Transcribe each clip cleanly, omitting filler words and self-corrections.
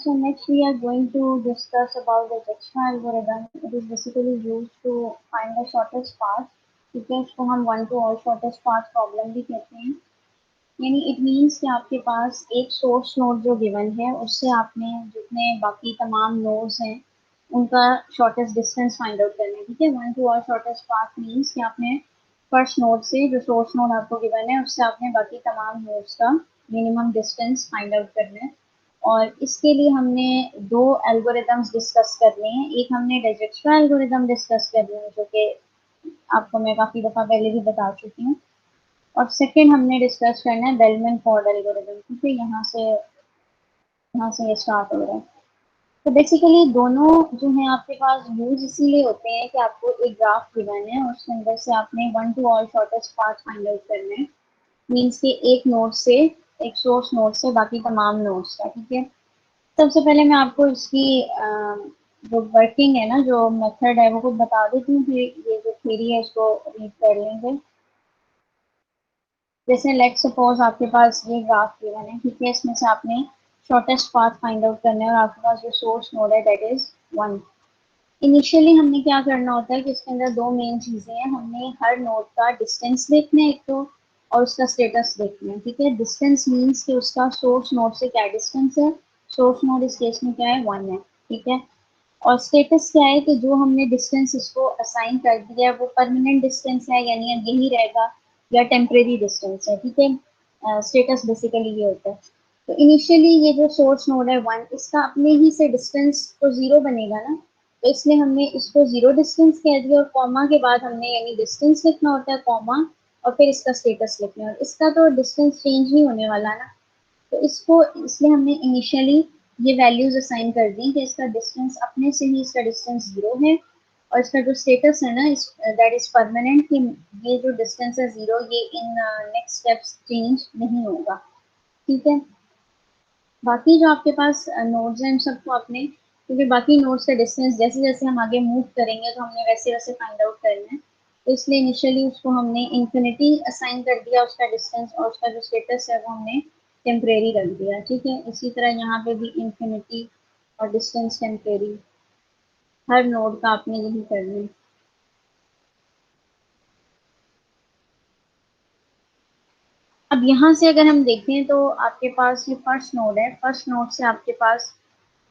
So next we are going to discuss about the Dijkstra algorithm. It is basically used to find the shortest path. ठीक है, इसको हम one two all shortest path problem भी कहते हैं। यानी it means कि आपके पास एक सोर्स नोड जो गिवन है उससे आपने जितने बाकी तमाम नोड्स हैं उनका शॉर्टेस्ट डिस्टेंस फाइंड आउट करना है। ठीक है, one two all shortest path means कि आपने फर्स्ट नोड से जो सोर्स नोड आपको गिवन है उससे आपने बाकी तमाम नोड्स का मिनिमम डिस्टेंस फाइंड आउट करना है। और इसके लिए हमने दो एल्गोरिदम्स डिस्कस करने हैं। एक हमने डिजक्स्ट्रा एल्गोरिदम डिस्कस करनी है जो कि आपको मैं काफ़ी दफ़ा पहले भी बता चुकी हूँ, और सेकंड हमने डिस्कस करना है बेलमैन फोर्ड एल्गोरिदम। ठीक है, यहाँ से ये स्टार्ट हो रहा है। तो बेसिकली दोनों जो है आपके पास यूज इसीलिए होते हैं कि आपको एक ग्राफ गिवन है और उसके अंदर से आपने one two all shortest path find out करना है। मीन्स कि एक नोड से, एक सोर्स नोड से बाकी तमाम नोड्स का। ठीक है, सबसे पहले मैं आपको इसकी जो वर्किंग है ना, जो मेथड है वो कुछ बता देती हूँ, फिर ये जो थ्योरी है इसको रीड कर लेंगे। जैसे लेट सपोज आपके पास ये ग्राफ गिवन है। ठीक है, इसमें से आपने शॉर्टेस्ट पाथ फाइंड आउट करना है और आपके पास जो सोर्स नोड है दैट इज 1। इनिशियली हमने क्या करना होता है कि इसके अंदर दो मेन चीजें हैं। हमने हर नोड का डिस्टेंस देखना है एक तो, और उसका स्टेटस देखना है। ठीक है, डिस्टेंस मीन्स कि उसका सोर्स नोड से क्या डिस्टेंस है। सोर्स नोड इस केस में क्या है, 1 है। ठीक है, और स्टेटस क्या है कि जो हमने डिस्टेंस इसको असाइन कर दिया है वो परमानेंट डिस्टेंस है, यानी यही रहेगा, या टेम्परेरी डिस्टेंस है। ठीक है, स्टेटस बेसिकली ये होता है। तो इनिशियली ये जो सोर्स नोड है 1, इसका अपने ही से डिस्टेंस तो 0 बनेगा ना, तो इसलिए हमने इसको 0 डिस्टेंस कह दिया, और कॉमा के बाद हमने यानी डिस्टेंस लिखना होता है, कॉमा, और फिर इसका स्टेटस लिखना है। और इसका तो डिस्टेंस चेंज नहीं होने वाला ना, तो इसको इसलिए हमने इनिशियली ये वैल्यूज असाइन कर दी कि इसका डिस्टेंस अपने से ही, इसका डिस्टेंस 0 है, और इसका जो स्टेटस है ना इस दैट इज परमानेंट, कि ये जो डिस्टेंस है 0 ये इन नेक्स्ट स्टेप्स चेंज नहीं होगा। ठीक है, बाकी जो आपके पास नोड्स हैं सबको आपने, क्योंकि बाकी नोड्स का डिस्टेंस जैसे जैसे हम आगे मूव करेंगे तो हमने वैसे वैसे फाइंड आउट करना है। तो इसलिए इनिशियली उसको हमने इंफिनिटी असाइन कर दिया उसका डिस्टेंस, और उसका जो स्टेटस है वो हमने टेम्परेरी रख दिया। ठीक है, इसी तरह यहाँ पे भी इंफिनिटी और डिस्टेंस टेम्परेरी, हर नोड का आपने यही करना है। अब यहाँ से अगर हम देखें तो आपके पास ये फर्स्ट नोड है। फर्स्ट नोड से आपके पास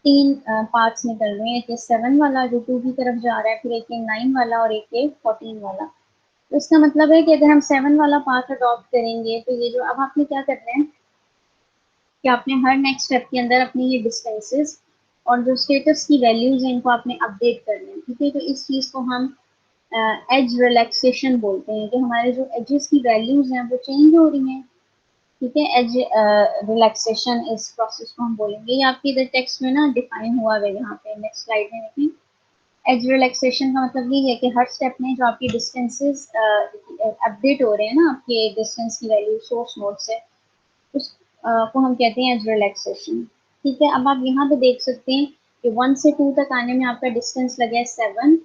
तीन पार्ट्स निकल रहे हैं। एक 7 वाला जो 2 की तरफ जा रहा है, फिर एक 9 वाला, और एक 14 वाला। तो इसका मतलब है कि अगर हम 7 वाला पाथ अडॉप्ट करेंगे तो ये जो, अब आपने क्या करना है कि आपने हर नेक्स्ट स्टेप के अंदर अपनी ये डिस्टेंसेस और जो स्टेटस की वैल्यूज हैं इनको आपने अपडेट करना है। ठीक है, तो इस चीज़ को हम एज रिलैक्सेशन बोलते हैं, कि हमारे जो एजेस की वैल्यूज हैं वो चेंज हो रही हैं। ठीक है, एज रिलैक्सेशन इस प्रोसेस को हम बोलेंगे। ये आपके इधर टेक्स्ट में ना डिफाइन हुआ है, यहाँ पे नेक्स्ट स्लाइड में देखें। एज रिलैक्सेशन का मतलब ये है कि हर स्टेप में जो आपकी डिस्टेंसेस अपडेट हो रहे हैं ना, आपके डिस्टेंस की वैल्यू सोर्स नोड से, उस को हम कहते हैं एज रिलैक्सेशन। ठीक है, अब आप यहाँ पे देख सकते हैं कि 1 से 2 तक आने में आपका डिस्टेंस लगा है 7,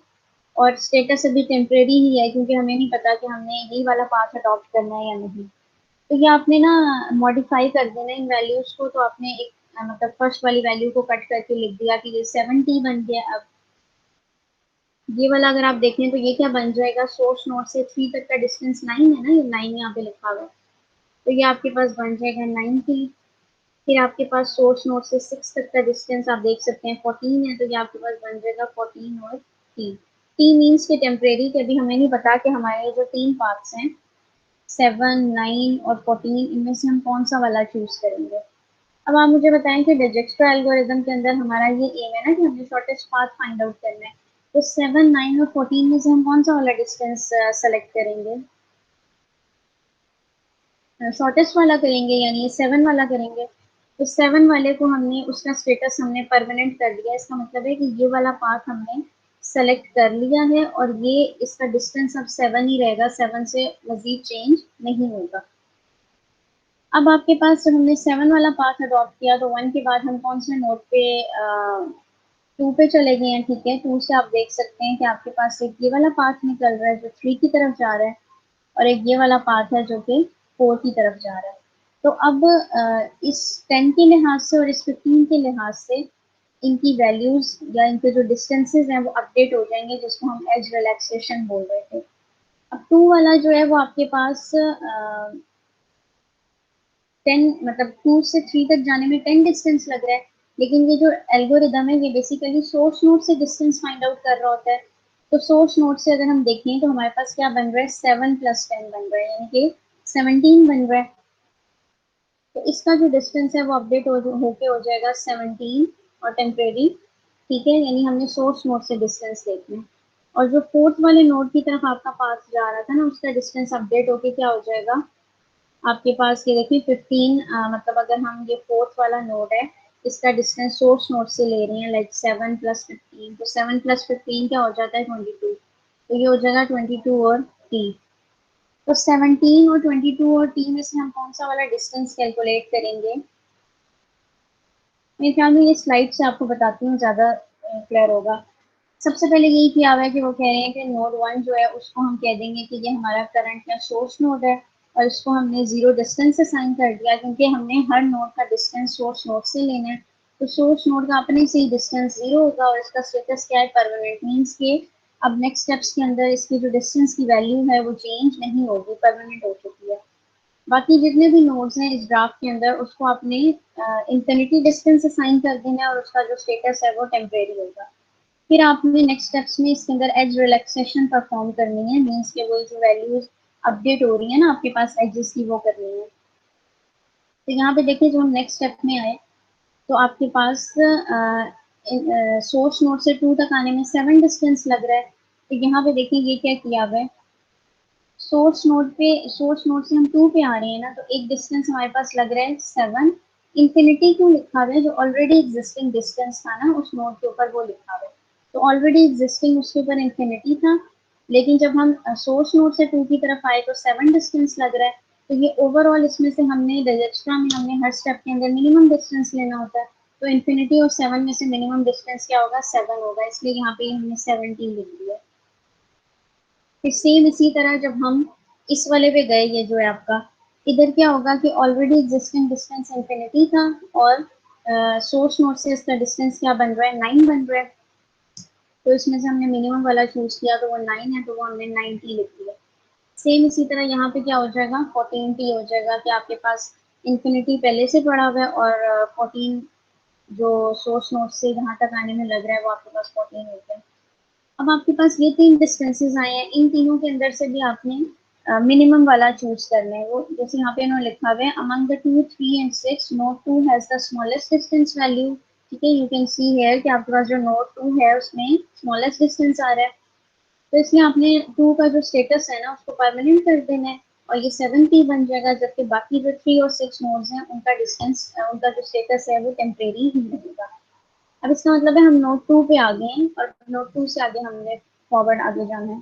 और स्टेटस अभी टेम्परेरी ही है क्योंकि हमें नहीं पता कि हमने यही वाला पाथ अडॉप्ट करना है या नहीं। तो ये आपने ना मॉडिफाई कर देना इन वैल्यूज को। तो आपने एक मतलब फर्स्ट वाली वैल्यू को कट करके लिख दिया कि ये 70 बन गया। अब ये वाला अगर आप देखें तो ये क्या बन जाएगा, सोर्स नोड से 3 तक का डिस्टेंस 9 है ना, ये 9 यहाँ पे लिखा हुआ है, तो ये आपके पास बन जाएगा 90। फिर आपके पास सोर्स नोड से 6 तक का डिस्टेंस आप देख सकते हैं 14 है, तो ये आपके पास बन जाएगा 14 और टी। टी मीन्स के टेम्परेरी, के अभी हमें नहीं पता कि हमारे जो 3 पार्ट्स हैं 7, 9 और 14, इनमें से हम कौन सा वाला चूज करेंगे। अब आप मुझे बताएं कि डिजक्स्ट्रा एल्गोरिदम के अंदर हमारा ये एम है ना कि हमें शॉर्टेस्ट पाथ फाइंड आउट करना है। तो 7, 9 और 14 में से हम कौन सा वाला डिस्टेंस सेलेक्ट करेंगे, शॉर्टेस्ट वाला करेंगे, यानी ये 7 वाला करेंगे। तो 7 वाले को हमने, उसका स्टेटस हमने परमानेंट कर दिया। इसका मतलब है कि ये वाला पाथ हमने सेलेक्ट कर लिया है, और ये इसका डिस्टेंस अब 7 ही रहेगा, 7 से मजीद चेंज नहीं होगा। अब आपके पास जब हमने 7 वाला पाथ अडॉप्ट किया तो 1 के बाद हम कौन से नोड पे 2 पे चले गए हैं। ठीक है, 2 से आप देख सकते हैं कि आपके पास एक ये वाला पाथ निकल रहा है जो 3 की तरफ जा रहा है, और एक ये वाला पाथ है जो कि 4 की तरफ जा रहा है। तो अब इस 10 के लिहाज से और इस 15 के लिहाज से इनकी वैल्यूज या इनके जो डिस्टेंसेस हैं वो अपडेट हो जाएंगे, जिसको हम एज रिलैक्सेशन बोल रहे थे। अब 2 वाला जो है वो आपके पास 10 मतलब 2 से 3 तक जाने में 10 डिस्टेंस लग रहा है, लेकिन ये जो एल्गोरिदम है ये बेसिकली सोर्स नोड से डिस्टेंस फाइंड आउट कर रहा होता है। तो सोर्स नोड से अगर हम देखें तो हमारे पास क्या बन रहा है, 7 + 10 बन रहा है, यानी कि 17 बन रहा है। तो इसका जो डिस्टेंस है वो अपडेट होके हो जाएगा 17 और टेम्परेरी, ठीक है, यानी हमने सोर्स नोड से डिस्टेंस देखना है। और जो फोर्थ वाले नोड की तरफ आपका पाथ जा रहा था ना, उसका डिस्टेंस अपडेट होके क्या हो जाएगा आपके पास, ये देखिए 15, मतलब अगर हम ये फोर्थ वाला नोड है इसका डिस्टेंस सोर्स नोड से ले रहे हैं, लाइक 7 + 15, तो 7 + 15 क्या हो जाता है 22, तो ये हो जाएगा 22 और t। तो 17 और 22 और t में से हम कौन सा वाला डिस्टेंस कैलकुलेट करेंगे। मेरे ख्याल में ये स्लाइड से आपको बताती हूँ, ज़्यादा क्लियर होगा। सबसे पहले यही किया हुआ है कि वो कह रहे हैं कि नोड 1 जो है उसको हम कह देंगे कि ये हमारा करंट या सोर्स नोड है, और इसको हमने 0 डिस्टेंस असाइन कर दिया, क्योंकि हमने हर नोड का डिस्टेंस सोर्स नोड से लेना है। तो सोर्स नोड का अपने से ही डिस्टेंस 0 होगा और इसका स्टेटस क्या है, परमानेंट, मीन्स के अब नेक्स्ट स्टेप्स के अंदर इसकी जो डिस्टेंस की वैल्यू है वो चेंज नहीं होगी, परमानेंट हो चुकी है। बाकी जितने भी नोड्स हैं इस ग्राफ के अंदर उसको आपने इंफिनिटी डिस्टेंस असाइन कर देना है और उसका जो स्टेटस है वो टेम्परेरी होगा। फिर आपने नेक्स्ट स्टेप्स में इसके अंदर एज रिलैक्सेशन परफॉर्म करनी है, मीन्स के वो जो वैल्यूज अपडेट हो रही है ना आपके पास एजेस की, वो करनी है। तो यहाँ पे देखिए जब हम नेक्स्ट स्टेप में आए तो आपके पास सोर्स नोड से 2 तक आने में 7 डिस्टेंस लग रहा है। तो यहाँ पे देखिए ये क्या किया हुआ है, सोर्स नोड से हम 2 पे आ रहे हैं ना, तो एक डिस्टेंस हमारे पास लग रहा है 7। इंफिनिटी क्यों लिखा हुआ है, जो ऑलरेडी एग्जिस्टिंग डिस्टेंस था ना उस नोड के ऊपर वो लिखा हुआ है। तो ऑलरेडी एग्जिस्टिंग उसके ऊपर इंफिनिटी था, लेकिन जब हम सोर्स नोड से 2 की तरफ आए तो 7 डिस्टेंस लग रहा है। तो ये ओवरऑल इसमें से हमने रजिस्ट्रा में हमने हर स्टेप के अंदर मिनिमम डिस्टेंस लेना होता है। तो इंफिनिटी और 7 में से मिनिमम डिस्टेंस क्या होगा, 7 होगा, इसलिए यहाँ पे हमने 17 लिख दिया। फिर सेम इसी तरह जब हम इस वाले पे गए, ये जो है आपका, इधर क्या होगा कि ऑलरेडी एग्जिस्टिंग डिस्टेंस इंफिनिटी था और सोर्स नोड से इसका डिस्टेंस क्या बन रहा है, 9 बन रहा है। तो इसमें से हमने मिनिमम वाला चूज किया तो वो 9 है, तो वो हमने 90 लिख दिया। सेम इसी तरह यहाँ पे क्या हो जाएगा, 14t हो जाएगा कि आपके पास इंफिनिटी पहले से पड़ा हुआ है और 14 जो सोर्स नोड से जहाँ तक आने में लग रहा है वो आपके पास 14 हो गया। अब आपके पास ये 3 डिस्टेंसेस आए हैं, इन तीनों के अंदर से भी आपने मिनिमम वाला चूज करना है। वो जैसे यहाँ पे इन्होंने लिखा हुआ है, among the 2, 3 and 6 node 2 has the smallest distance value. ठीक है, यू कैन सी हियर कि आपके पास जो नोड 2 है उसमें स्मॉलेस्ट डिस्टेंस आ रहा है। तो इसमें आपने 2 का जो स्टेटस है ना उसको परमानेंट कर देना है और ये 7p बन जाएगा, जबकि बाकी जो 3 और 6 नोड्स हैं उनका डिस्टेंस, उनका जो स्टेटस है वो टेम्परेरी ही रहेगा। अब इसका मतलब है हम नोड 2 पे आ गए हैं और नोड 2 से आगे हमने फॉरवर्ड आगे जाना है।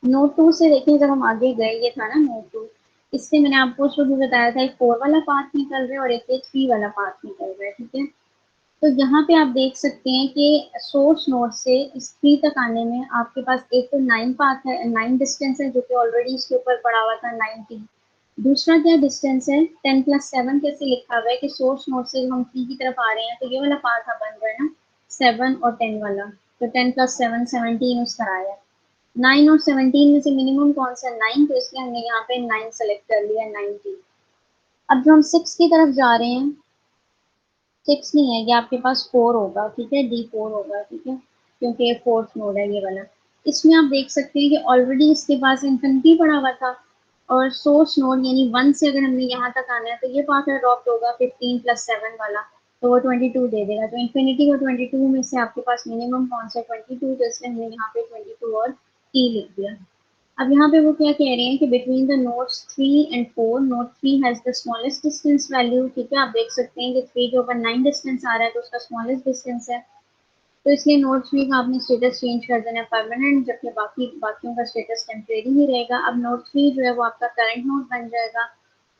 नोड 2 से देखिए जब हम आगे गए, ये था ना नोड 2, इससे मैंने आपको शुरू में बताया था एक 4 वाला पाथ निकल रहा है और एक 3 वाला पाथ निकल रहा है, ठीक है। तो यहाँ पे आप देख सकते हैं कि सोर्स नोड से इस 3 तक आने में आपके पास एक तो 9 पाथ है, 9 डिस्टेंस है जो कि ऑलरेडी इसके ऊपर पड़ा हुआ था 90। दूसरा क्या डिस्टेंस है, 10 + 7 कैसे लिखा हुआ है कि सोर्स नोड से जब हम 3 की तरफ आ रहे हैं तो ये वाला पाथ बन रहा है ना 7 और 10 वाला, तो 10 + 7 17 उस तरह आया। 9 और 17 में से मिनिमम कौन सा, 9, तो इसलिए हमने यहाँ पे 9 सेलेक्ट कर लिया, 90। अब जो हम 6 की तरफ जा रहे हैं, 6 नहीं है ये आपके पास 4 होगा, ठीक है, D4 होगा, ठीक है, क्योंकि ये फोर्थ नोड है ये वाला। इसमें आप देख सकते हैं कि ऑलरेडी इसके पास इंफिनिटी पड़ा हुआ था और सोर्स नोड यानी 1 से अगर हमने यहाँ तक आना है तो ये पाथ अडॉप्ट होगा 15 + 7 वाला, तो वो 22 दे देगा। तो इंफिनिटी और 22 में से आपके पास मिनिमम कौन सा, 22, तो इसलिए हमने यहाँ पे 22 और t लिख दिया। अब यहाँ पे वो क्या कह रहे हैं कि between the nodes 3 and 4 node 3 has the smallest distance value, ठीक है, आप देख सकते हैं कि 3 के ऊपर 9 डिस्टेंस आ रहा है तो उसका स्मॉलेस्ट डिस्टेंस है। तो इसलिए नोड 3 का आपने स्टेटस चेंज कर देना है परमानेंट, जबकि बाकियों का स्टेटस टेम्परेरी ही रहेगा। अब नोड 3 जो है वो आपका करंट नोड बन जाएगा,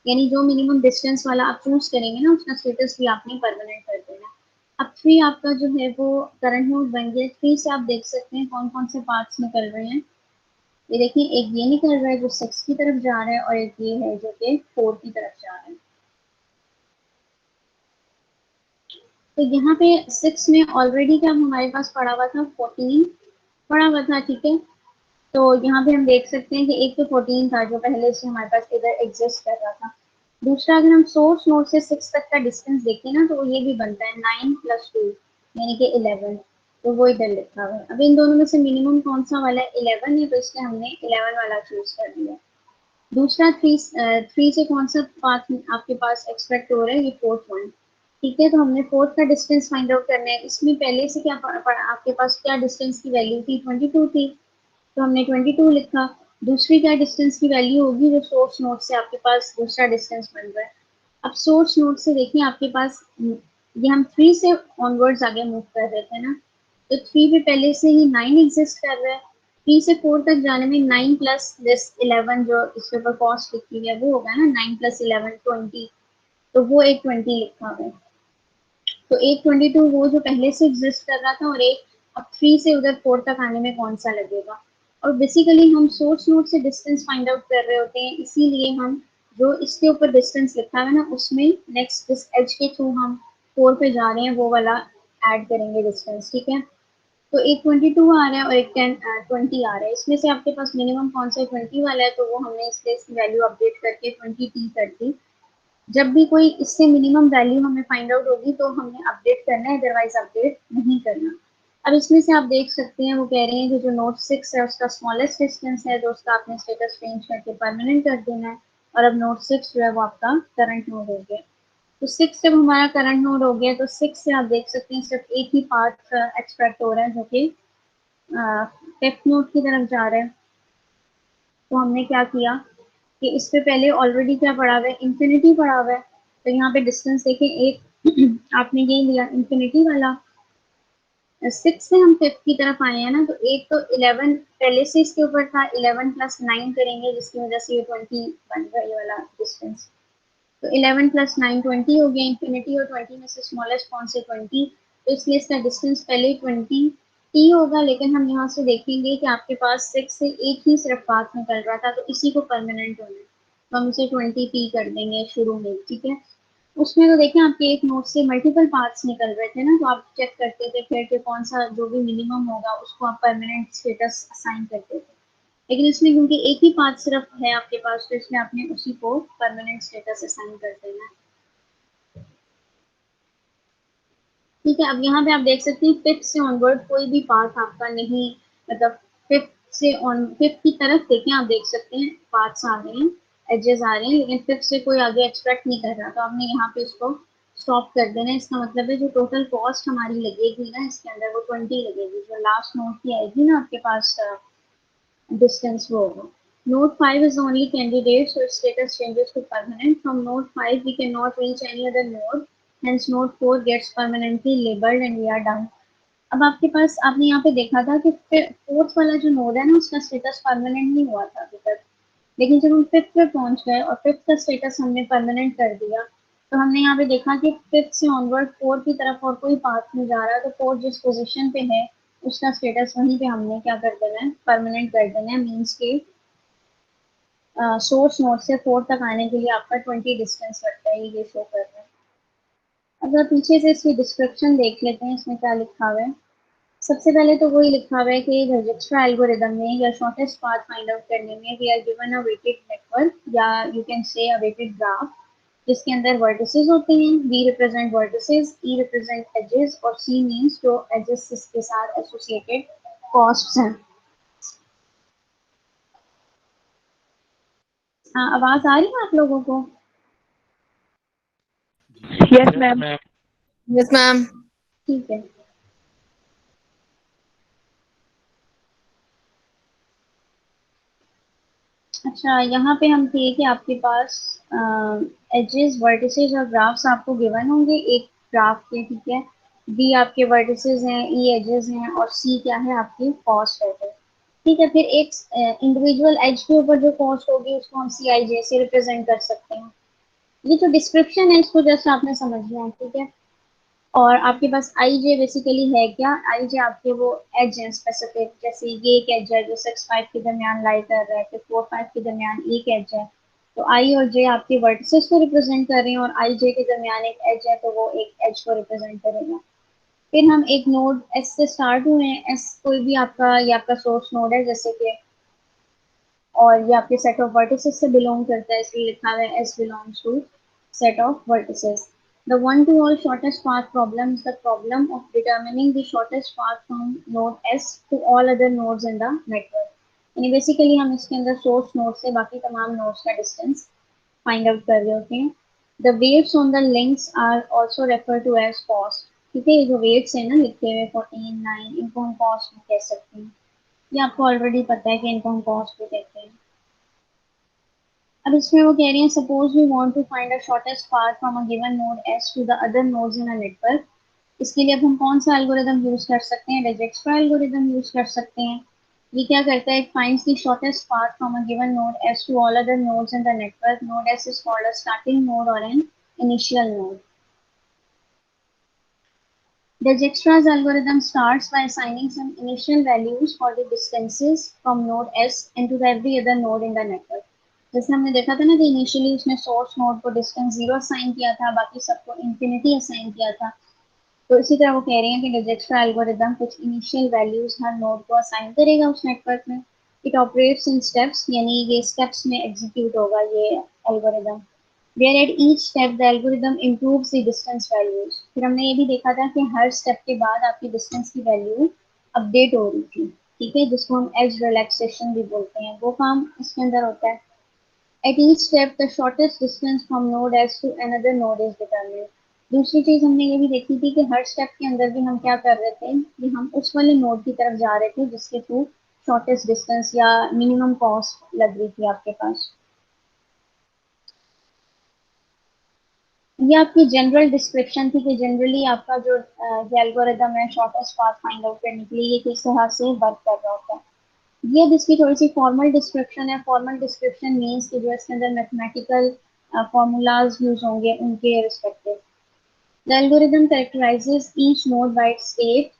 यानी जो मिनिमम डिस्टेंस वाला आप चूज करेंगे ना उसका स्टेटस भी आपने परमानेंट कर देना है। अब 3 आपका जो है वो करंट नोड बन गया। 3 से आप देख सकते हैं कौन कौन से पार्ट्स निकल रहे हैं। ये देखिए एक ये निकल रहा है जो 6 की तरफ जा रहा है और एक ये है जो कि 4 की तरफ जा रहा है। तो यहाँ पे 6 में ऑलरेडी क्या हमारे पास पड़ा हुआ था 14 पड़ा हुआ था, ठीक है। तो यहाँ पे हम देख सकते हैं कि एक तो 14 था जो पहले से हमारे पास इधर एग्जिस्ट कर रहा था। दूसरा अगर हम सोर्स नोड से 6 तक का डिस्टेंस देखें ना तो ये भी बनता है 9 + 2 यानी कि 11। तो वो इधर लिखा हुआ है। अब इन दोनों में से मिनिमम कौन सा वाला है? 11 है, तो इसलिए हमने 11 वाला चूज कर लिया। दूसरा 3 से कौन सा पाथ आपके पास एक्सपेक्ट हो रहा है? ये 4th वन, ठीक है। तो हमने 4th का डिस्टेंस फाइंड आउट करना है। इसमें पहले से क्या आपके पास क्या डिस्टेंस की वैल्यू थी? 22 थी, तो हमने 22 लिखा। दूसरी क्या डिस्टेंस की वैल्यू होगी जो सोर्स नोड से आपके पास दूसरा डिस्टेंस बन रहा है? अब सोर्स नोड से देखिए आपके पास ये हम 3 से ऑनवर्ड्स आगे मूव कर रहे थे ना, तो 3 पे पहले से ही 9 एग्जिस्ट कर रहा है। 3 से 4 तक जाने में 9 प्लस दिस 11 जो इसके ऊपर कॉस्ट लिखी हुई है वो होगा ना, 9 + 11 20, तो वो एक 20 लिखा हुआ है। तो एक 22 वो जो पहले से एग्जिस्ट कर रहा था, और एक अब 3 से उधर 4 तक आने में कौन सा लगेगा? और बेसिकली हम सोर्स नोड से डिस्टेंस फाइंड आउट कर रहे होते हैं, इसीलिए हम जो इसके ऊपर डिस्टेंस लिखा है ना उसमें नेक्स्ट जिस एज के थ्रू हम 4 पे जा रहे हैं वो वाला ऐड करेंगे डिस्टेंस, ठीक है। तो एक 22 आ रहा है और एक 20 आ रहा है। इसमें से आपके पास मिनिमम कौन सा 20 वाला है, तो वो हमने इसलिए इसकी वैल्यू अपडेट करके 20t कर दी। जब भी कोई इससे मिनिमम वैल्यू हमें फाइंड आउट होगी तो हमने अपडेट करना है, अदरवाइज अपडेट नहीं करना। अब इसमें से आप देख सकते हैं वो कह रहे हैं कि जो नोड 6 है उसका स्मॉलेस्ट डिस्टेंस है, तो उसका आपने स्टेटस चेंज करके परमानेंट कर देना है। और अब नोड 6 जो है वो आपका करंट नोड हो गया। तो 6 जब हमारा करंट नोड हो गया तो 6 से आप देख सकते हैं सिर्फ एक ही पाथ एक्सट्रैक्ट हो रहा है जो कि 5th नोड की तरफ जा रहा है। तो हमने क्या किया कि इस पे पहले ऑलरेडी क्या पड़ा हुआ है? इंफिनिटी पड़ा हुआ है। तो यहाँ पे डिस्टेंस देखें एक आपने ये लिया इंफिनिटी वाला। 6 से हम 5th की तरफ आए हैं ना, तो एक तो 11 पहले से इसके ऊपर था, 11 + 9 करेंगे जिसकी वजह से ये 20 बन गया ये वाला डिस्टेंस। तो 11 + 9 20 हो गया। इंफिनिटी और 20 में से स्मॉलेस्ट कौन से? 20। तो इसलिए इसका डिस्टेंस पहले 20 टी होगा, लेकिन हम यहाँ से देखेंगे कि आपके पास 6 से एक ही सिर्फ पाथ निकल रहा था, तो इसी को परमानेंट होना है, तो हम इसे 20 टी कर देंगे शुरू में, ठीक है। उसमें तो देखें आपके एक नोड से मल्टीपल पाथ्स निकल रहे थे ना, तो आप चेक करते थे फिर कि कौन सा जो भी मिनिमम होगा उसको आप परमानेंट स्टेटस असाइन करते थे। लेकिन इसमें क्योंकि एक ही पाथ सिर्फ है आपके पास, तो इसमें आपने उसी को परमानेंट स्टेटस असाइन कर देना है, ठीक है। अब यहाँ पे आप देख सकते हैं 5th से ऑनवर्ड कोई भी पाथ आपका नहीं, मतलब 5th की तरफ देखें आप देख सकते हैं पाथ्स आ रहे हैं, एजेस आ रहे हैं, लेकिन 5th से कोई आगे एक्सपेक्ट नहीं कर रहा, तो हमने यहाँ पे इसको स्टॉप कर देना है। इसका मतलब है जो टोटल कॉस्ट हमारी लगेगी ना इसके अंदर वो 20 लगेगी, जो लास्ट नोट की आएगी ना आपके पास distance वो होगा। Node 5 is the only candidate, so its status changes to permanent. From node 5, we cannot reach any other node. Hence, node 4 gets permanently labeled and we are done. अब आपके पास आपने यहाँ पे देखा था कि 4th वाला जो नोड है ना उसका स्टेटस परमानेंट नहीं हुआ था अभी तक, लेकिन जब हम 5th पे पहुंच गए और 5th का स्टेटस हमने परमानेंट कर दिया, तो हमने यहाँ पे देखा कि 5th से ऑनवर्ड 4 की तरफ और कोई पाथ नहीं जा रहा, तो 4 जिस पोजीशन पे है उसका स्टेटस वहीं पे हमने क्या कर देना है? परमानेंट कर देना है। मीन्स के सोर्स नोड से 4 तक आने के लिए आपका 20 डिस्टेंस लगता है, ये शो कर रहा है। अगर पीछे से इसकी डिस्क्रिप्शन देख लेते हैं इसमें क्या लिखा हुआ है। सबसे पहले तो वही लिखा हुआ है कि रजिस्ट्रा एल्गोरिदम में या शॉर्टेस्ट पाथ फाइंड आउट करने में we are given a weighted network या you can say a weighted graph, जिसके अंदर वर्टिसेस होते हैं। B represent vertices, e represent edges और सी मींस जो एजेस के साथ एसोसिएटेड कॉस्ट्स हैं। आवाज आ रही है आप लोगों को? Yes ma'am. Yes ma'am. ठीक है। अच्छा, यहाँ पे हम थे कि आपके पास एजेस, वर्टिसेस और ग्राफ्स आपको गिवन होंगे एक ग्राफ के, ठीक है। बी आपके वर्टिसेस हैं, ई एजेस हैं और सी क्या है? आपकी कॉस्ट है, ठीक है। फिर एक इंडिविजुअल एज के ऊपर जो कॉस्ट होगी उसको हम सी आई जे से रिप्रेजेंट कर सकते हैं। ये जो डिस्क्रिप्शन है इसको जस्ट आपने समझना है, ठीक है। और आपके पास आई जे बेसिकली है क्या, आई जे आपके वो एज हैं स्पेसिफिक, जैसे ये एक एज है जो 6 5 के दरमियान लाई कर रहा है, फिर 4 5 के दरमियान एक एज है। तो आई और जे आपके वर्टिसेस को रिप्रेजेंट कर रहे हैं, और आई जे के दरमियान एक एज है तो वो एक एज को रिप्रेजेंट करेगा। फिर हम एक नोड एस से स्टार्ट हुए हैं, एस कोई भी आपका, ये आपका सोर्स नोड है जैसे कि, और ये आपके सेट ऑफ वर्टिसेस से बिलोंग करता है, इसलिए लिखा हुआ है S belongs to set of vertices. The one-to-all shortest path problem is the problem of determining the shortest path from node S to all other nodes in the network. यानी basically हम इसके अंदर सोर्स नोड से बाकी तमाम nodes का distance find out कर रहे होते हैं। The weights on the links are also refer to as cost. ठीक है, ये जो वेट्स है ना लिखे हुए 14 9, इनको हम कॉस्ट भी कह सकते हैं। ये आपको ऑलरेडी पता है कि इनको हम कॉस्ट भी कहते हैं। अब इसमें वो कह रही हैं suppose we want to find a shortest path from a given node S to the other nodes in a network. इसके लिए अब हम कौन सा एल्गोरिदम यूज कर सकते हैं, डिजक्स्ट्रा एल्गोरिदम यूज कर सकते हैं। ये क्या करता है, it finds the shortest path from a given node S to all other nodes in the network. Node s is called a starting node और an initial node. Dijkstra's algorithm starts by assigning some initial values for the distances from node S into the every other node in the network. जैसे हमने देखा था ना कि initially उसने source node को distance 0 assign किया था, बाकी सबको इंफिनिटी असाइन किया था। तो इसी तरह वो कह रहे हैं कि डिजक्स्ट्रा एल्गोरिदम कुछ इनिशियल वैल्यूज हर नोड को असाइन करेगा उस नेटवर्क में। इट ऑपरेट्स इन स्टेप्स, यानी ये स्टेप्स में एग्जीक्यूट होगा ये algorithm, where at each step the algorithm improves the distance values। फिर हमने ये भी देखा था कि हर स्टेप के बाद आपकी डिस्टेंस की वैल्यू अपडेट हो रही थी। ठीक है, जिसको हम एज रिलैक्सेशन भी बोलते हैं, वो काम इसके अंदर होता है। At each step the shortest distance from node S to another node is determined। दूसरी चीज हमने ये भी देखी थी कि हर स्टेप के अंदर भी हम क्या कर रहे थे कि हम उस वाले नोड की तरफ जा रहे थे जिसके थ्रू शॉर्टेस्ट डिस्टेंस या मिनिमम कॉस्ट लग रही थी आपके पास। ये आपकी जनरल डिस्क्रिप्शन थी कि जनरली आपका जो एल्गोरिदम है शॉर्टेस्ट पाथ फाइंड आउट करने के लिए ये किस तरह से वर्क कर रहा होता है। ये अब इसकी थोड़ी सी फॉर्मल डिस्क्रिप्शन है। फॉर्मल डिस्क्रिप्शन मीन्स कि जो इसके अंदर मैथमेटिकल फॉर्मूलाज यूज होंगे उनके respective. The algorithm कैरेक्टराइजेस each node bye it's state.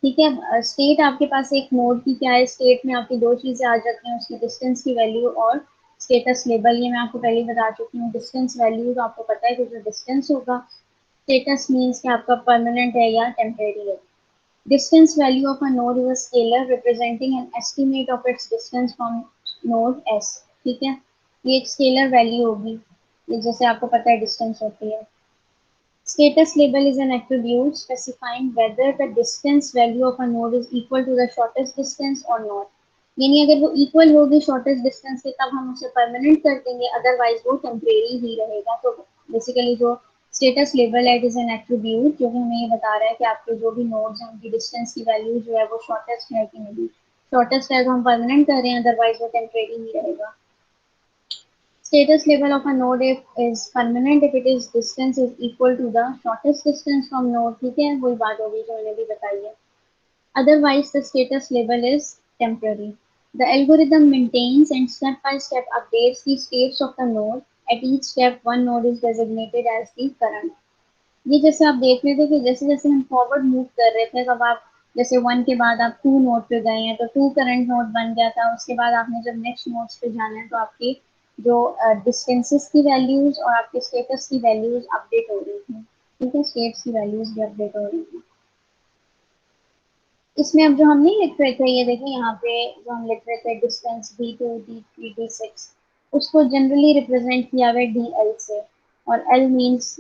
ठीक है, स्टेट आपके पास एक नोड की क्या है, स्टेट में आपकी दो चीजें आ जाती हैं, उसकी डिस्टेंस की वैल्यू और स्टेटस लेबल। ये मैं आपको पहले ही बता चुकी हूँ। डिस्टेंस वैल्यू तो आपको पता है कि जो डिस्टेंस होगा, स्टेटस मीन्स कि आपका परमानेंट है या टेम्परेरी है। Distance value of a node is a scalar representing an estimate of its distance from node S। ठीक है, ये एक स्केलर वैल्यू होगी, ये जैसे आपको पता है डिस्टेंस होती है। Status label is an attribute specifying whether the distance value of a node is equal to the shortest distance or not। यानी अगर वो इक्वल होगी शॉर्टेस्ट डिस्टेंस के तब हम उसे परमानेंट कर देंगे, अदरवाइज वो टेम्परेरी ही रहेगा। तो बेसिकली जो स्टेटस लेबल है इट इज एन एट्रीब्यूट जो कि हमें ये बता रहा है कि आपके जो भी नोड्स हैं उनकी डिस्टेंस की वैल्यू जो है वो शॉर्टेस्ट है कि नहीं। शॉर्टेस्ट है तो हम परमानेंट कर रहे हैं, अदरवाइज वो टेम्परेरी ही रहेगा। Status level of a node is permanent if it is distance is equal to the shortest distance from node। ठीक है, वही बात होगी जो मैंने भी बताई है। Otherwise, the status label is temporary। The algorithm maintains and step by step updates the states of the node। At each step, one node is designated as the current। ये जैसे आप देख रहे थे कि जैसे जैसे हम फॉरवर्ड मूव कर रहे थे, तब आप जैसे 1 के बाद आप 2 नोड पे गए हैं तो 2 करंट नोड बन गया था। उसके बाद आपने जब नेक्स्ट नोड्स पे जाना है तो आपकी जो डिस्टेंसेस की वैल्यूज और आपके स्टेटस की वैल्यूज अपडेट हो रही थी। ठीक है, स्टेट्स की वैल्यूज भी अपडेट हो रही थी। इसमें अब जो हम नहीं लिख रहे थे, ये देखिए यहाँ पे जो हम लिख रहे थे डिस्टेंस D2 D3 D6, उसको जनरली रिप्रेजेंट किया हुआ है DL से, और L मींस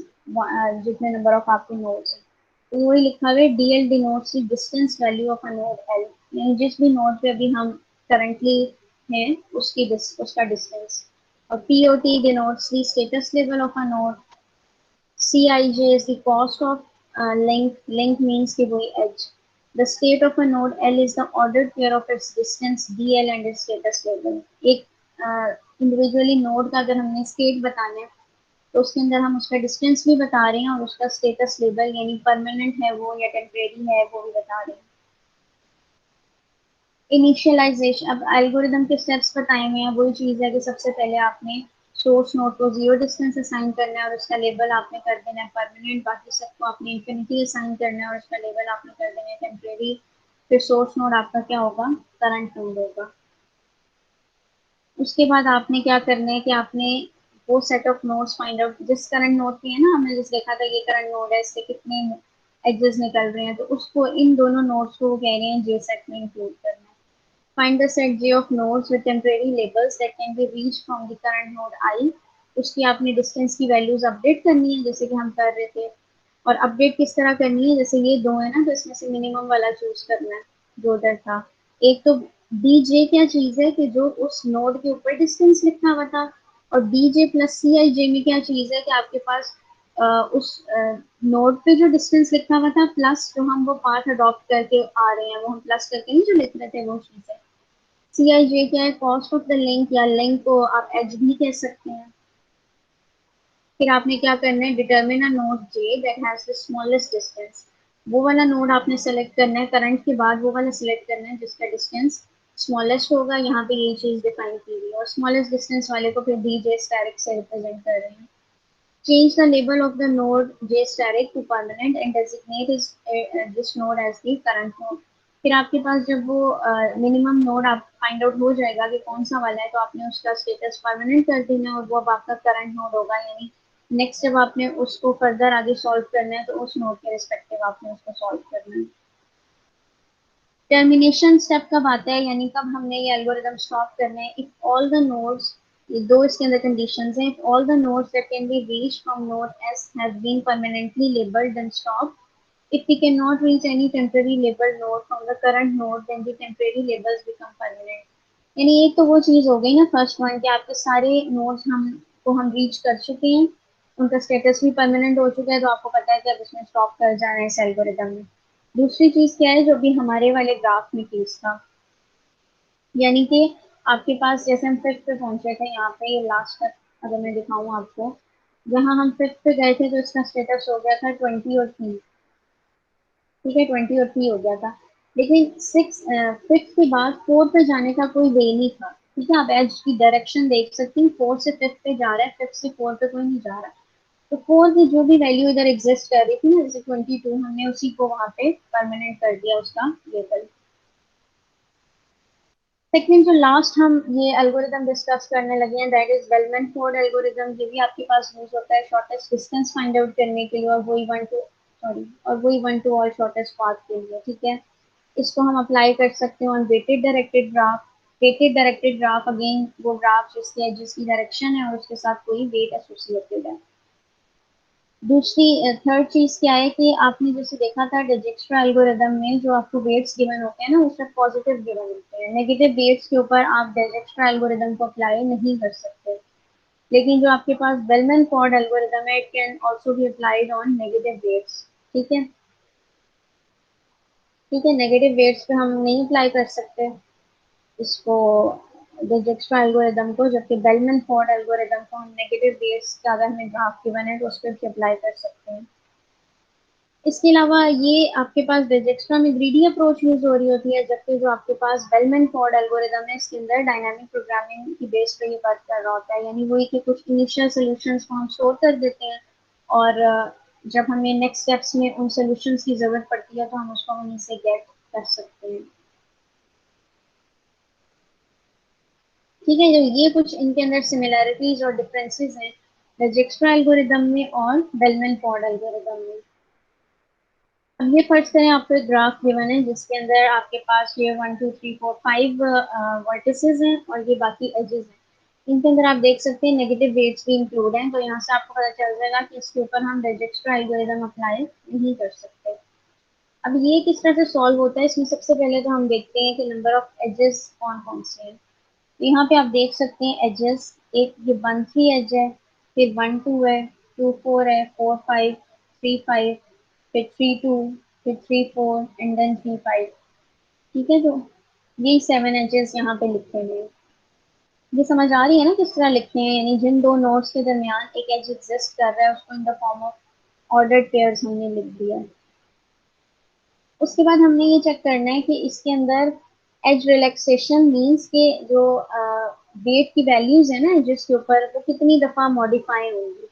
जितने नंबर ऑफ आपके नोड्स हैं। तो वही लिखा हुआ है DL denotes the distance value of a node L, यानी जिस भी नोड पे अभी हम करंटली हैं उसका डिस्टेंस। और POT denotes the status level of a node. Cij is the cost of link. Link means कि वही edge. The state of a node L is the ordered pair of its distance DL and its status label। एक individually node का अगर हमने state बताना है तो उसके अंदर हम उसका डिस्टेंस भी बता रहे हैं और उसका स्टेटस लेबल यानी परमानेंट है वो या टेम्परेरी है वो भी बता रहे हैं। इनिशियलाइजेशन, अब एल्गोरिदम के स्टेप्स बताए हुए हैं, वही चीज है कि सबसे पहले आपने सोर्स नोड को 0 डिस्टेंस असाइन करना है और उसका लेबल आपने कर देना है परमानेंट, बाकी सबको आपने इंफिनिटी असाइन करना है और उसका लेबल आपने कर देना है टेम्परेरी। फिर सोर्स नोड आपका क्या होगा, करंट नोड होगा। उसके बाद आपने क्या करना है कि आपने वो set of nodes find out, जिस करंट नोड की है ना, हमने जिस देखा था ये करंट नोड है, इससे कितने एजेस निकल रहे हैं, तो उसको इन दोनों नोड्स को वो कह रहे हैं जे सेट में इंक्लूड करना है। Find the set J of nodes with temporary labels that can be reached from the current node I। उसकी आपने डिस्टेंस की वैल्यूज अपडेट करनी है जैसे कि हम कर रहे थे। और अपडेट किस तरह करनी है, जैसे ये दो है ना, तो इसमें से मिनिमम वाला चूज करना है जो उधर था। एक तो dj क्या चीज है कि जो उस नोड के ऊपर डिस्टेंस लिखा हुआ था, और dj प्लस cij में क्या चीज है कि आपके पास उस नोड पे जो डिस्टेंस लिखा हुआ था प्लस जो हम वो पाथ अडॉप्ट करके आ रहे हैं, वो हम प्लस करके नहीं जो लिख रहे थे वो चीज है। सी आई जे क्या है, कॉस्ट ऑफ द लिंक, या लिंक को आप एच भी कह सकते हैं। फिर आपने क्या करना है, determine a node J that has the smallest distance. वो वाला नोड आपने सेलेक्ट करना है, करंट के बाद वो वाला सिलेक्ट करना है जिसका डिस्टेंस स्मॉलेस्ट होगा। यहाँ पे यही चीज डिफाइन की हुई है, और स्मॉलेस्ट डिस्टेंस वाले को फिर डी जे स्टैरिक से रिप्रेजेंट कर रहे हैं। Change the label of the node JSteric to permanent and designate this node as the current node। फिर आपके पास जब वो मिनिमम नोड आप फाइंड आउट हो जाएगा कि कौन सा वाला है, तो आपने उसका स्टेटस परमानेंट कर देना है और वो अब आपका करंट नोड होगा। यानी नेक्स्ट जब आपने उसको फर्दर आगे सॉल्व करना है तो उस नोड के रिस्पेक्टिव आपने उसको सॉल्व करना है। टर्मिनेशन स्टेप कब आता है, यानी कब हमने ये एल्गोरिदम स्टॉप करना है। इफ ऑल द नोड्स, ये दो इसके अंदर कंडीशंस हैं। If all the nodes that can be reached from node S have been permanently labelled then stop. If we cannot reach any temporary labeled node from the current node, then the temporary labels become permanent। यानी एक तो वो चीज हो गई ना first one कि आपके सारे नोड्स हम रीच कर चुके हैं, उनका स्टेटस भी परमानेंट हो चुका है, तो आपको पता है कि अब इसमें स्टॉप कर जाना है इस एल्गोरिदम में। दूसरी चीज क्या है जो भी हमारे वाले ग्राफ में केस था, यानी कि आपके पास जैसे हम फिफ्थ पे पहुंचे थे, यहाँ पे ये लास्ट तक अगर मैं दिखाऊं आपको, जहाँ हम फिफ्थ पे गए थे तो इसका स्टेटस हो गया था 20 और 3। ठीक है, 20 और 3 हो गया था। लेकिन फिफ्थ के बाद फोर पे जाने का कोई वे नहीं था। ठीक है, आप एज की डायरेक्शन देख सकती हैं, फोर से फिफ्थ पे जा रहा है, फिफ्थ से फोर पे कोई नहीं जा रहा। तो फोर की जो भी वैल्यू इधर एग्जिस्ट कर रही थी ना, जैसे 22, हमने उसी को वहां पे परमानेंट कर दिया उसका लेवल। सेकंड जो लास्ट हम ये एल्गोरिदम डिस्कस करने लगे हैं, that is bellman Ford algorithm. ये भी आपके पास यूज होता है शॉर्टेस्ट डिस्टेंस फाइंड आउट करने के लिए, और वही one two all shortest path के लिए। ठीक है, इसको हम अप्लाई कर सकते हैं on weighted directed graph. Weighted directed graph again वो ग्राफ जिसकी एजेस की डायरेक्शन है और उसके साथ कोई वेट एसोसिएटेड है। दूसरी थर्ड चीज क्या है कि आपने जैसे देखा था डिजिक्स्ट्रा एल्गोरिदम में, जो आपको वेट्स गिवन होते हैं ना, उसमें पॉजिटिव गिवन होते हैं। नेगेटिव वेट्स के ऊपर आप डिजिक्स्ट्रा एल्गोरिदम को अप्लाई नहीं कर सकते। लेकिन जो आपके पास बेलमैन फोर्ड एल्गोरिदम है, it can also be applied on negative weights. ठीक है, ठीक है, नेगेटिव वेट्स पे हम नहीं अप्लाई कर सकते इसको, डिजिक्स्ट्रा एल्गोरिदम को, जबकि बेलमैन फोर्ड एल्गोरिदम को हम नेगेटिव वेट्स का अगर हमें ग्राफ गिवन है तो उस पर अप्लाई कर सकते हैं। इसके अलावा ये आपके पास डिजिक्स्ट्रा में ग्रीडी अप्रोच यूज हो रही होती है, जबकि जो आपके पास बेलमैन फोर्ड एल्गोरिदम है इसके अंदर डायनामिक प्रोग्रामिंग की बेस पे ये वर्क कर रहा होता है। यानी वही कि कुछ इनिशियल सॉल्यूशंस को हम स्टोर कर देते हैं, और जब हमें नेक्स्ट स्टेप्स में उन सॉल्यूशंस की जरूरत पड़ती है तो हम उसको वहीं से गेट कर सकते हैं। ठीक है, जो ये कुछ इनके अंदर सिमिलैरिटीज और डिफरेंसेस हैं डिजिक्स्ट्रा एल्गोरिदम में और बेलमैन फोर्ड एल्गोरिदम में। अब ये फर्ज करें आपको एक ग्राफ गिवन है जिसके अंदर आपके पास ये 1 2 3 4 5 वर्टिसेस हैं और ये बाकी एजेस हैं। इनके अंदर आप देख सकते हैं नेगेटिव वेट्स भी इंक्लूड हैं, तो यहाँ से आपको पता चल जाएगा कि इसके ऊपर हम डिजिक्स्ट्रा एल्गोरिदम अप्लाई नहीं कर सकते। अब ये किस तरह से सॉल्व होता है, इसमें सबसे पहले तो हम देखते हैं कि नंबर ऑफ एजेस कौन कौन से हैं। तो यहाँ पे आप देख सकते हैं एजेस, एक ये 1 3 एज है, फिर 1 2 है, 2 4 है, 4 5, 3 5, फिर 3 2, फिर 3 4 एंड देन 3 5। ठीक है, तो ये 7 एजेस यहाँ पे लिखे हुए हैं। ये समझ आ रही है ना किस तरह लिखते हैं, यानी जिन दो नोड्स के दरमियान एक एज एग्जिस्ट कर रहा है उसको in the form of ordered pairs हमने लिख दिया। उसके बाद हमने ये चेक करना है कि इसके अंदर एज रिलैक्सेशन मीन्स के जो वेट की वैल्यूज है ना जिसके ऊपर, वो कितनी दफा मॉडिफाई होंगी,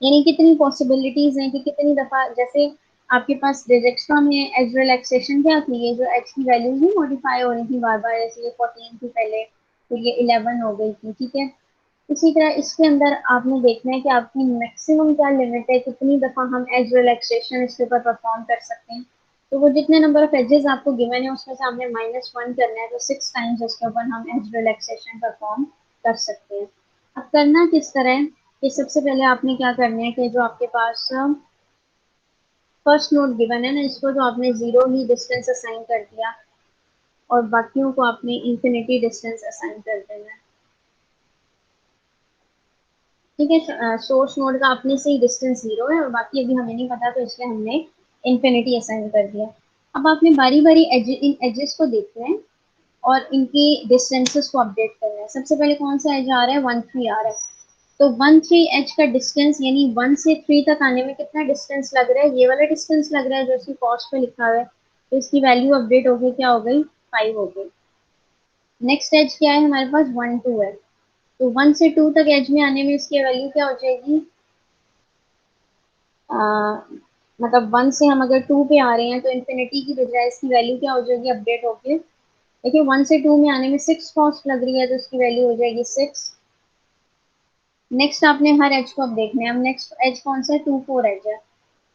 यानी कितनी पॉसिबिलिटीज हैं कि कितनी दफा, जैसे आपके पास डिजेक्स्ट्रा में एज रिलैक्सेशन क्या थी, ये जो एच की वैल्यूज नहीं मॉडिफाई हो रही थी बार बार, जैसे ये 14 थी पहले, फिर ये 11 हो गई थी, ठीक है। इसी तरह इसके अंदर आपने देखना है कि आपकी मैक्सिमम क्या लिमिट है, कितनी दफा हम एज रिलैक्सेशन इसके ऊपर परफॉर्म कर सकते हैं। तो वो जितने नंबर ऑफ एजेस आपको गिवन है उसमें से आपने -1 करना है, तो 6 टाइम्स उसके ऊपर हम एज रिलैक्सेशन परफॉर्म कर सकते हैं। अब करना किस तरह है कि सबसे पहले आपने क्या करना है कि जो आपके पास फर्स्ट नोड गिवन है ना, इसको तो आपने जीरो ही डिस्टेंस असाइन कर दिया और बाकियों को आपने इंफिनिटी डिस्टेंस असाइन कर देना है, ठीक है। सोर्स नोड का अपने से ही डिस्टेंस जीरो है और बाकी अभी हमें नहीं पता, तो इसलिए हमने इंफिनिटी असाइन कर दिया। अब आपने बारी बारी इन एजेस को देखना है और इनकी डिस्टेंसेस को अपडेट करना है। सबसे पहले कौन सा एज आ रहा है, 1 3 आ रहा है, तो 1 3 एज का डिस्टेंस यानी 1 से 3 तक आने में कितना डिस्टेंस लग रहा है, ये वाला डिस्टेंस लग रहा है जो इसकी कॉस्ट पे लिखा हुआ है, तो इसकी वैल्यू अपडेट हो गई, क्या हो गई, 5 हो गई। नेक्स्ट एज क्या है हमारे पास, 1 2 है, तो 1 से 2 तक एज में आने में इसकी वैल्यू क्या हो जाएगी, आ, मतलब 1 से हम अगर 2 पे आ रहे हैं तो इन्फिनिटी की बजाय इसकी वैल्यू क्या हो जाएगी, अपडेट होके, देखिए 1 से 2 में आने में 6 कॉस्ट लग रही है, तो इसकी वैल्यू हो जाएगी 6। नेक्स्ट आपने हर एज को अब देखना है। अब नेक्स्ट एज कौन सा है, 2 4 एज है,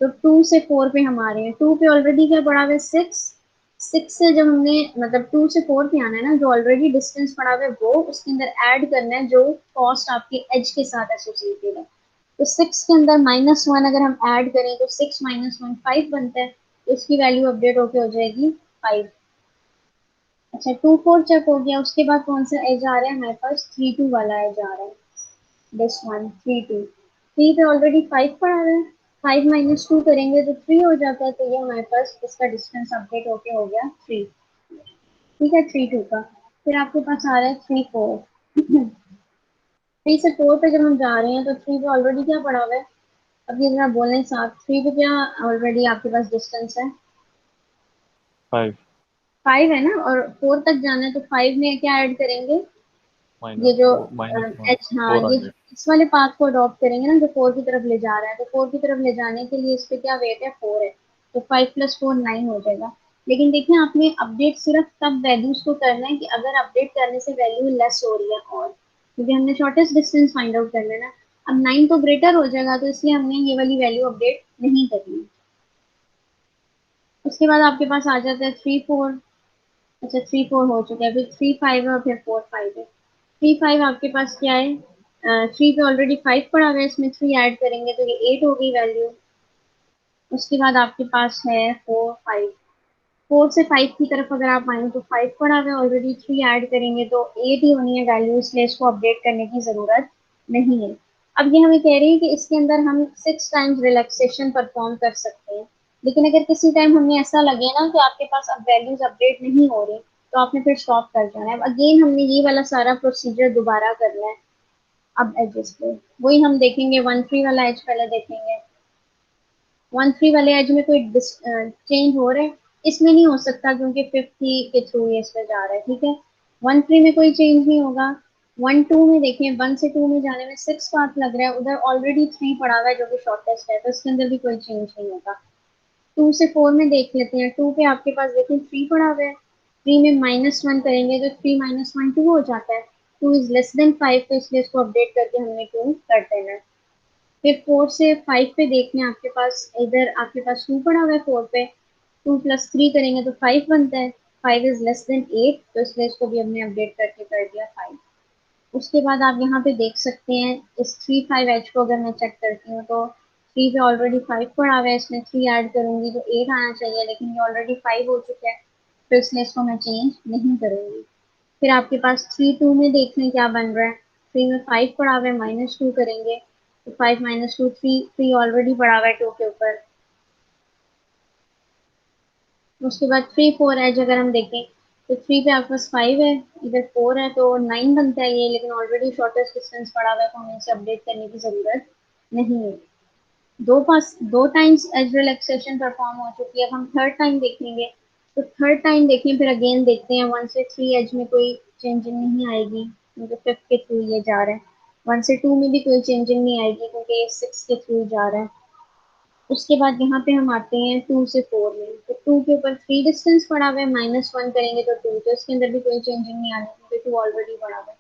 तो 2 से 4 पे हम आ रहे हैं, 2 पे ऑलरेडी क्या पड़ा हुआ है, 6। 6 से जब हमने मतलब 2 से 4 पे आना है ना, जो ऑलरेडी डिस्टेंस पड़ा हुआ है वो उसके अंदर ऐड करना है जो कॉस्ट आपके एज के साथ एसोसिएटेड है। तो 6 के अंदर -1 अगर हम ऐड करें तो 6 - 1 5 बनता है, तो इसकी वैल्यू अपडेट होके हो जाएगी 5। अच्छा, 2 4 चेक हो गया, उसके बाद कौन सा एज आ रहा है हमारे पास, 3 2 वाला एज आ रहा है, दिस वन 3 2। 3 पे ऑलरेडी 5 पड़ा हुआ है, 5 - 2 करेंगे तो 3 हो जाता है, तो ये हमारे पास इसका डिस्टेंस अपडेट होके हो गया 3, ठीक है, 3 2 का। फिर आपके पास आ रहा है 3 4। 3 से 4 पे जब हम जा रहे हैं तो 3 पे ऑलरेडी क्या पड़ा हुआ है, अब ये जरा बोलें साथ, 3 पे क्या ऑलरेडी आपके पास डिस्टेंस है, 5 5 है ना, और 4 तक जाना है तो 5 में क्या ऐड करेंगे, ये जो -1 एच, हाँ 4 आ ये गया। इस वाले पाथ को अडॉप्ट करेंगे ना जो 4 की तरफ ले जा रहा है, तो 4 की तरफ ले जाने के लिए इस पे क्या वेट है, 4 है, तो 5 + 4 9 हो जाएगा। लेकिन देखिए आपने अपडेट सिर्फ तब वैल्यूज को करना है कि अगर अपडेट करने से वैल्यू लेस हो रही है, और क्योंकि हमने शॉर्टेस्ट डिस्टेंस फाइंड आउट करना है ना। अब 9 तो ग्रेटर हो जाएगा, तो इसलिए हमने ये वाली वैल्यू अपडेट नहीं करनी। उसके बाद आपके पास आ जाता है 3 4। अच्छा, 3 4 हो चुका है, फिर 3 5 है और फिर 4 5 है। 3 5 आपके पास क्या है, 3 पे ऑलरेडी 5 पड़ा हुआ है, इसमें 3 ऐड करेंगे तो ये 8 हो गई वैल्यू। उसके बाद आपके पास है 4 5। 4 से 5 की तरफ अगर आप आए तो 5 पड़ा हुआ है ऑलरेडी, 3 ऐड करेंगे तो 8 ही होनी है वैल्यू, इसलिए इसको अपडेट करने की जरूरत नहीं है। अब ये हमें कह रही है कि इसके अंदर हम 6 टाइम्स रिलैक्सेशन परफॉर्म कर सकते हैं, लेकिन अगर किसी टाइम हमें ऐसा लगे ना कि आपके पास अब वैल्यूज अपडेट नहीं हो रही, तो आपने फिर स्टॉप कर जाना है। अब अगेन हमने ये वाला सारा प्रोसीजर दोबारा करना है। अब एजेस पे वही हम देखेंगे, 1 3 वाला एज पहले देखेंगे। 1 3 वाले एज में कोई चेंज हो रहा है, इसमें नहीं हो सकता क्योंकि 5th ही के थ्रू ये इस पे जा रहा है, ठीक है। 1 3 में कोई चेंज नहीं होगा। 1 2 में देखें, 1 से 2 में जाने में 6 पाथ लग रहा है, उधर ऑलरेडी 3 पड़ा हुआ है जो कि शॉर्टेस्ट है, तो इसके अंदर भी कोई चेंज नहीं होगा। 2 से 4 में देख लेते हैं, 2 पे आपके पास देखें 3 पड़ा हुआ है, 3 में -1 करेंगे तो 3 - 1 2 हो जाता है। 2 इज लेस देन 5, तो इसलिए इसको अपडेट करके हमने 2 कर देना है। फिर 4 से 5 पे देखने आपके पास, इधर आपके पास 2 पड़ा हुआ है 4 पे, 2 + 3 करेंगे तो 5 बनता है। 5 इज लेस देन 8, तो इसलिए इसको भी हमने अपडेट करके कर दिया 5। उसके बाद आप यहाँ पे देख सकते हैं इस 3 5 एच को अगर मैं चेक करती हूँ तो 3 पे ऑलरेडी 5 पड़ा हुआ है, इसमें 3 ऐड करूंगी तो 8 आना चाहिए, लेकिन ये ऑलरेडी 5 हो चुका है, तो इसलिए इसको मैं चेंज नहीं करूंगी। फिर आपके पास 3 2 में देख लें क्या बन रहा है। 3 में 5 पड़ा हुआ है, -2 करेंगे तो 5 - 2 3, 3 ऑलरेडी पड़ा हुआ है 2 के ऊपर। उसके बाद 3 4 एज अगर हम देखें तो 3 पे आपके पास 5 है, इधर 4 है, तो 9 बनता है ये, लेकिन ऑलरेडी शॉर्टेस्ट डिस्टेंस पड़ा हुआ है, तो हमें इसे अपडेट करने की जरूरत नहीं है। दो टाइम्स एज रिलैक्सेशन परफॉर्म हो चुकी है, अब हम थर्ड टाइम देखेंगे। तो थर्ड टाइम देखें, फिर अगेन देखते हैं 1 से 3 एज में कोई चेंजिंग नहीं आएगी। मतलब 5 के थ्रू ये जा रहा है। 1 से 2 में भी कोई चेंजिंग नहीं आएगी क्योंकि ये 6 के थ्रू जा रहा है। उसके बाद यहाँ पे हम आते हैं 2 से 4 में, तो 2 के ऊपर 3 डिस्टेंस पड़ा हुआ है, -1 करेंगे तो 2, तो इसके अंदर भी कोई चेंजिंग नहीं आनी क्योंकि 2 ऑलरेडी पड़ा हुआ है।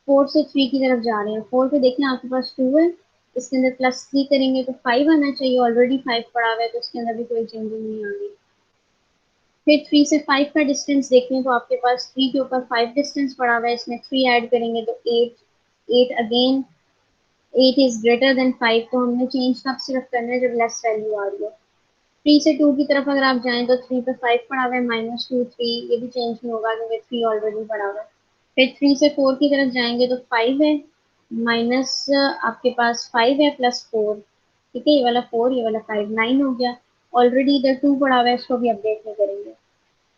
4 से 3 की तरफ जा रहे हैं, 4 पे देखें आपके पास 2 है, इसके अंदर +3 करेंगे तो 5 आना चाहिए, ऑलरेडी 5 पड़ा हुआ है तो इसके अंदर भी कोई चेंजिंग नहीं आ रही। फिर 3 से 5 का डिस्टेंस देखें तो आपके पास 3 के ऊपर 5 डिस्टेंस पड़ा हुआ है, इसमें 3 ऐड करेंगे तो 8, 8 अगेन, 8 इज ग्रेटर देन 5, तो हमने चेंज तब सिर्फ करना है जब लेस वैल्यू आ रही है। 3 से 2 की तरफ अगर आप जाएं तो 3 पे 5 पड़ा हुआ है, -2 3, ये भी चेंज नहीं होगा क्योंकि 3 ऑलरेडी पड़ा हुआ है। फिर 3 से 4 की तरफ जाएंगे तो 5 है, माइनस आपके पास 5 है +4, ठीक है, ये वाला 4 ये वाला 5, 9 हो गया। ऑलरेडी इधर 2 पड़ा हुआ है, इसको भी अपडेट नहीं करेंगे।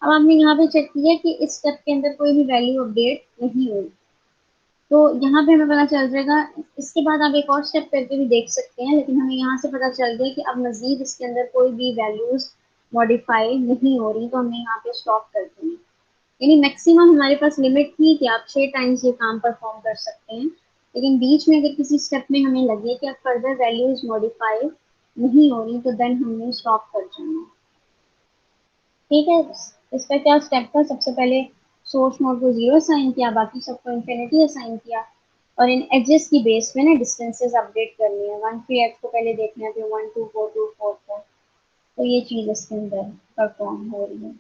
अब आपने यहाँ पे चेक किया कि इस स्टेप के अंदर कोई भी वैल्यू अपडेट नहीं हुई, तो यहाँ पे हमें पता चल जाएगा। इसके बाद आप एक और स्टेप करके भी देख सकते हैं, लेकिन हमें यहाँ से पता चल गया कि अब मजीद इसके अंदर कोई भी वैल्यूज मॉडिफाई नहीं हो रही, तो हमने यहाँ पे स्टॉप कर दें। यानी मैक्सिमम हमारे पास लिमिट थी कि आप 6 टाइम्स ये काम परफॉर्म कर सकते हैं, लेकिन बीच में अगर किसी स्टेप में हमें लगे कि अब फर्दर वैल्यूज मॉडिफाई नहीं हो रही तो देन हमने स्टॉप कर जाना। ठीक है, इसका क्या स्टेप था, सबसे पहले सोर्स नोड को 0 असाइन किया, बाकी सबको इंफिनिटी असाइन किया, और इन एजेस की बेस पे ना डिस्टेंसेस अपडेट करनी है। 1 3 एज को पहले देखना है, फिर 1 2 4 2 4 4, तो ये चीज इसके अंदर परफॉर्म हो रही है।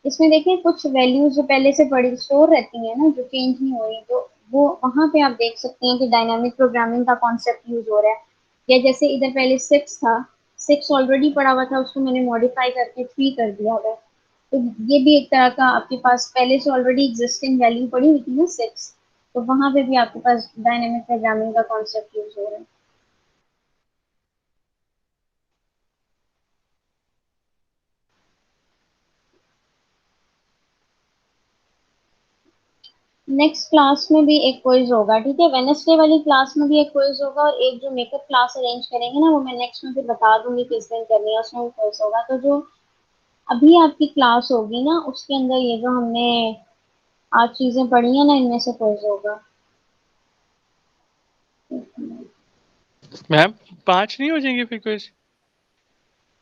इसमें देखिए कुछ वैल्यूज जो पहले से बड़ी स्टोर रहती है ना, जो चेंज नहीं हो रही, तो वो वहां पे आप देख सकते हैं कि डायनामिक प्रोग्रामिंग का कॉन्सेप्ट यूज हो रहा है। या जैसे इधर पहले 6 था, 6 ऑलरेडी पड़ा हुआ था, उसको मैंने मॉडिफाई करके 3 कर दिया हुआ है। तो ये भी एक तरह का आपके पास पहले से ऑलरेडी एग्जिस्टिंग वैल्यू पड़ी हुई थी ना 6, तो वहां पे भी आपके पास डायनेमिक प्रोग्रामिंग का कॉन्सेप्ट यूज हो रहा है। नेक्स्ट क्लास में भी एक क्विज होगा, ठीक है, वेनेसडे वाली क्लास में भी एक क्विज होगा, और एक जो मेकअप क्लास अरेंज करेंगे ना, वो मैं नेक्स्ट में फिर बता दूंगी किस दिन करनी है, उसमें भी क्विज होगा। तो जो अभी आपकी क्लास होगी ना, उसके अंदर ये जो हमने आज चीजें पढ़ी है ना, इनमें से क्विज होगा। मैम 5 नहीं हो जाएंगे फिर क्विज?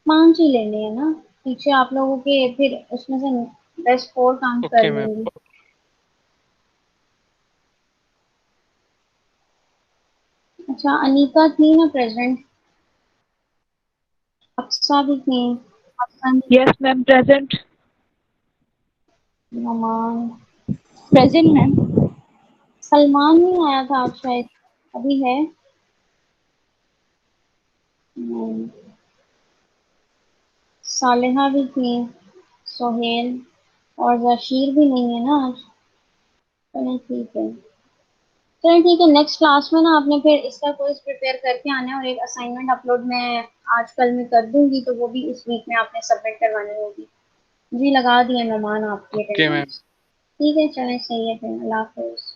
5 ही लेने हैं ना, पीछे आप लोगों के फिर उसमें से बेस्ट 4 काउंट कर ओके मैम। लूंगी। अच्छा, अनीता थी ना प्रेजेंट, अक्सा भी थी, Yes, ma'am, present. नमान, Present, ma'am. Salman नहीं आया था आज शायद, अभी है? नहीं। सालिहा भी थी, सोहेल, और जशीर भी नहीं है ना आज। चलिए ठीक है, चलिए ठीक है, नेक्स्ट क्लास में ना आपने फिर इसका क्विज प्रिपेयर करके आना है, और एक असाइनमेंट अपलोड मैं आज कल में कर दूंगी, तो वो भी इस वीक में आपने सबमिट करवानी होगी। जी लगा दिए मेहमान आपकी ओके मैम। अटेंडेंस। ठीक है, चलें, सही है, फिर अल्लाह हाफिज।